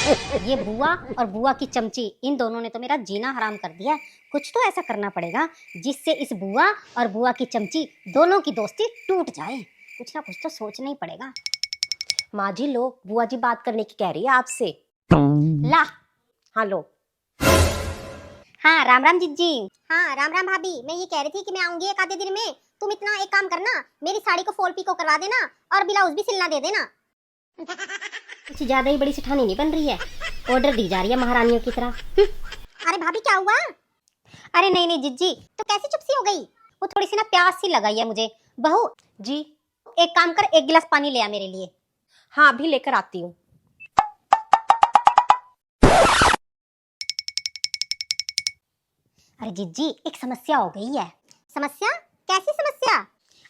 ये बुआ और बुआ की चमची, इन दोनों ने तो मेरा जीना हराम कर दिया। कुछ तो ऐसा करना पड़ेगा जिससे इस बुआ और बुआ की चमची दोनों की दोस्ती टूट जाए। कुछ ना कुछ तो सोचना ही पड़ेगा। माँ जी लो, बुआ जी बात करने की कह रही है आपसे। ला। हाँ लो। हाँ राम राम जीजी। हाँ राम राम भाभी, मैं ये कह रही थी कि मैं आऊंगी एक आधे दिन में। तुम इतना एक काम करना, मेरी साड़ी को फॉल पिको करवा देना और ब्लाउज भी सिलना दे देना। कुछ ज्यादा ही बड़ी सिठानी नहीं बन रही है, ऑर्डर दी जा रही है महारानियों की तरह। अरे भाभी क्या हुआ? अरे नहीं नहीं जीजी, तो कैसी चुप सी हो गई? वो थोड़ी सी ना प्यास सी लगाई है मुझे। बहू जी एक काम कर, एक गिलास पानी ले आ मेरे लिए। हाँ अभी लेकर आती हूँ। अरे जीजी एक समस्या हो गई है। समस्या? कैसी समस्या?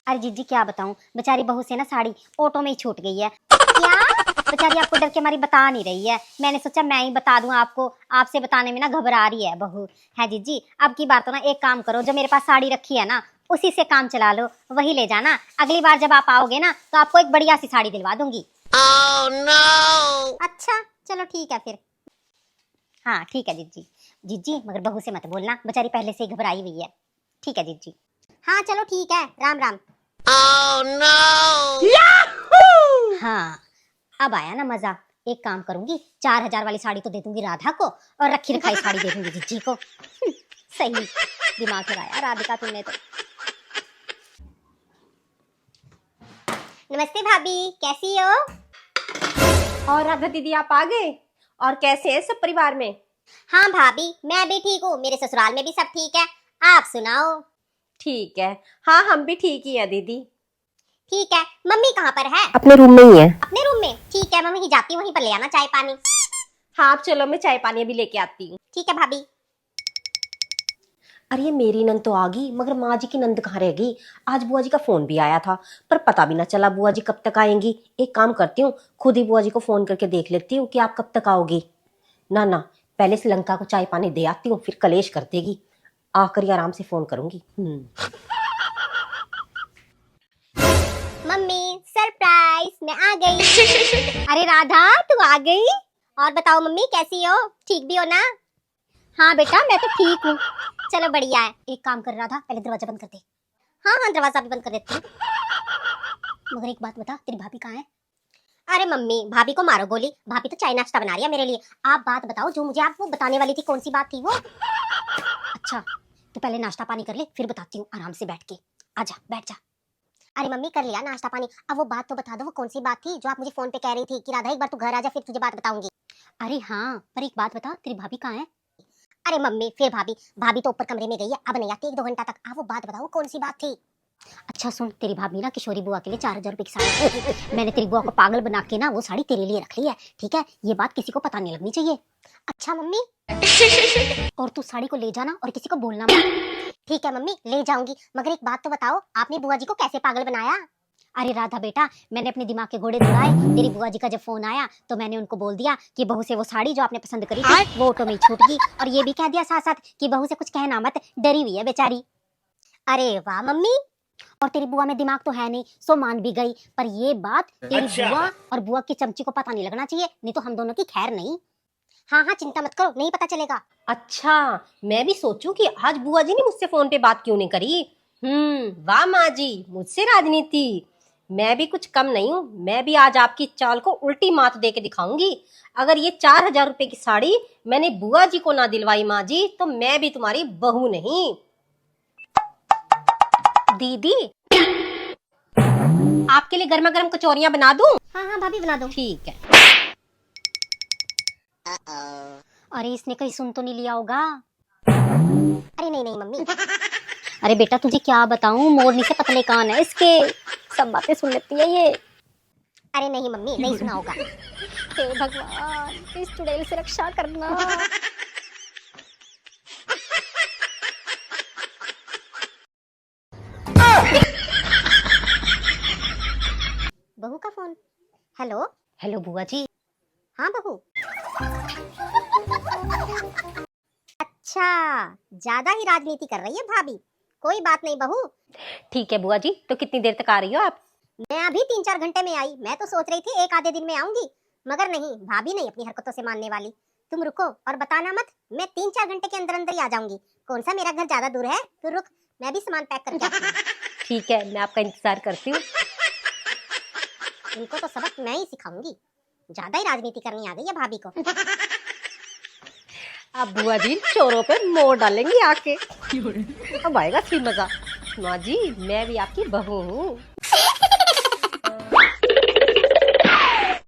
अरे जीजी क्या बताऊं, बेचारी बहू से ना साड़ी ऑटो में ही छूट गई है। क्या? बेचारी आपको डर के मारी बता नहीं रही है। मैंने सोचा मैं ही बता दूं आपको, आपसे बताने में ना घबरा रही है बहू। है जीजी, अब की बार तो ना एक काम करो, जो मेरे पास साड़ी रखी है ना उसी से काम चला लो, वही ले जाना। अगली बार जब आप आओगे ना तो आपको एक बढ़िया सी साड़ी दिलवा दूंगी। Oh, no! अच्छा चलो ठीक है फिर। हाँ ठीक है जीजी। जीजी मगर बहू से मत बोलना, बेचारी पहले से ही घबराई हुई है। ठीक है जीजी। हाँ चलो ठीक है, राम राम। Oh, no! हाँ अब आया ना मजा। एक काम करूंगी, 4000 वाली साड़ी तो दे दूंगी राधा को और रखी रखाई साड़ी दे दूंगी जीजी को। सही दिमाग लगाया राधिका तुमने तो। नमस्ते भाभी, कैसी हो? और राधा दीदी आप आ गए? और कैसे हैं सब परिवार में? हाँ भाभी मैं भी ठीक हूँ, मेरे ससुराल में भी सब ठीक है। आप सुनाओ? ठीक है। हाँ हम भी ठीक ही हैं दीदी। ठीक है। मम्मी कहाँ पर है? अपने रूम में ही है। अपने रूम में? ठीक है, मैं वहीं जाती हूँ, वहीं पर ले आना चाय पानी। हाँ आप चलो, मैं चाय पानी अभी लेके आती हूँ। ठीक है भाभी। अरे ये मेरी नंद तो आ गई, मगर माँ जी की नंद कहाँ रह गई? आज बुआ जी का फोन भी आया था पर पता भी ना चला बुआ जी कब तक आएंगी। एक काम करती हूँ, खुद ही बुआ जी को फोन करके देख लेती हूँ कि आप कब तक आओगी। ना ना, पहले श्रीलंका को चाय पानी दे आती हूँ, फिर कलेश कर देगी। आकर ही आराम से फोन करूंगी। मम्मी सरप्राइज, मैं आ गई। अरे राधा तू आ गई? और बताओ मम्मी कैसी हो? ठीक भी हो ना? हाँ बेटा मैं तो ठीक हूँ। चलो बढ़िया है। एक काम कर राधा, पहले दरवाजा बंद कर दे। हाँ हाँ दरवाजा भी बंद कर देती हूँ। मगर एक बात बता, तेरी भाभी कहाँ है? अरे मम्मी भाभी को मारो गोली, भाभी तो चाय नाश्ता बना रही है मेरे लिए। आप बात बताओ जो मुझे आप वो बताने वाली थी, कौन सी बात थी वो? अच्छा तो पहले नाश्ता पानी कर ले, फिर बताती हूँ आराम से बैठ के। आजा बैठ जा। अरे मम्मी कर लिया नाश्ता पानी, अब वो बात तो बता दो, वो कौन सी बात थी जो आप मुझे फोन पे कह रही थी कि राधा एक बार तू घर आ जा फिर तुझे बात बताऊंगी। अरे हाँ पर एक बात बता, तेरी भाभी कहाँ है? अरे मम्मी फिर भाभी, भाभी तो ऊपर कमरे में गई है, अब नहीं आती 1-2 घंटा तक। आप वो बात बताओ कौन सी बात थी? अच्छा सुन, तेरी भाभी ना किशोरी बुआ के लिए 4000 रुपए की साड़ी मैंने तेरी बुआ को पागल बना के ना वो साड़ी तेरे लिए रख ली है। ठीक है, ये बात किसी को पता नहीं लगनी चाहिए। अच्छा मम्मी। और तू साड़ी को ले जाना और किसी को बोलना मत। ठीक है मम्मी ले जाऊंगी, मगर एक बात तो बताओ, आपने बुआ जी को कैसे पागल बनाया? अरे राधा बेटा, मैंने अपने दिमाग के घोड़े दौड़ाए। तेरी बुआ जी का जब फोन आया तो मैंने उनको बोल दिया कि बहू से वो साड़ी जो आपने पसंद करी थी वो ऑटो में ही छूट गई, और ये भी कह दिया साथ साथ कि बहू से कुछ कहना मत, डरी हुई है बेचारी। अरे वाह मम्मी। और तेरी बुआ में दिमाग तो है नहीं, सो मान भी गई। पर ये बात तेरी बुआ और बुआ की चमची को पता नहीं लगना चाहिए, नहीं तो हम दोनों की खैर नहीं। हाँ हाँ चिंता मत करो, नहीं पता चलेगा। अच्छा, मैं भी सोचूं कि आज बुआ जी ने मुझसे फोन पे बात क्यों नहीं करी। वाह माँ जी, मुझसे राजनीति। मैं भी कुछ कम नहीं हूँ, मैं भी आज आपकी चाल को उल्टी मात दे के दिखाऊंगी। अगर ये 4000 रुपए की साड़ी मैंने बुआ जी को ना दिलवाई माँ जी, तो मैं भी तुम्हारी बहू नहीं। दीदी आपके लिए गर्मा गर्म कचौरियां बना दूं? हाँ हाँ भाभी बना दो। ठीक है। अरे इसने कहीं सुन तो नहीं लिया होगा? अरे नहीं नहीं मम्मी। अरे बेटा तुझे क्या बताऊं, मोरनी से पतले कान है इसके, सब बातें सुन लेती है ये। अरे नहीं मम्मी, नहीं सुना होगा। हे भगवान, इस चुड़ैल से रक्षा करना। बहू का फोन। हेलो। हेलो बुआ जी। हाँ बहू। अच्छा, ज्यादा ही राजनीति कर रही है भाभी। कोई बात नहीं बहू। ठीक है बुआ जी, तो कितनी देर तक आ रही हो आप? मैं अभी 3-4 घंटे में आई, मैं तो सोच रही थी एक आधे दिन में आऊंगी, मगर नहीं, भाभी नहीं अपनी हरकतों से मानने वाली। तुम रुको और बताना मत, मैं 3-4 घंटे के अंदर अंदर ही आ जाऊंगी। कौन सा मेरा घर ज्यादा दूर है, तो रुक, मैं भी सामान पैक करके आती हूँ। ठीक है, मैं आपका इंतजार करती हूँ। इनको तो सबक मैं ही सिखाऊंगी, ज्यादा ही राजनीति करनी आ गई है भाभी को। अब बुआ जी चोरों पे मोड़ डालेंगी आके। अब आएगा असली मजा। माँ जी, मैं भी आपकी बहू हूँ।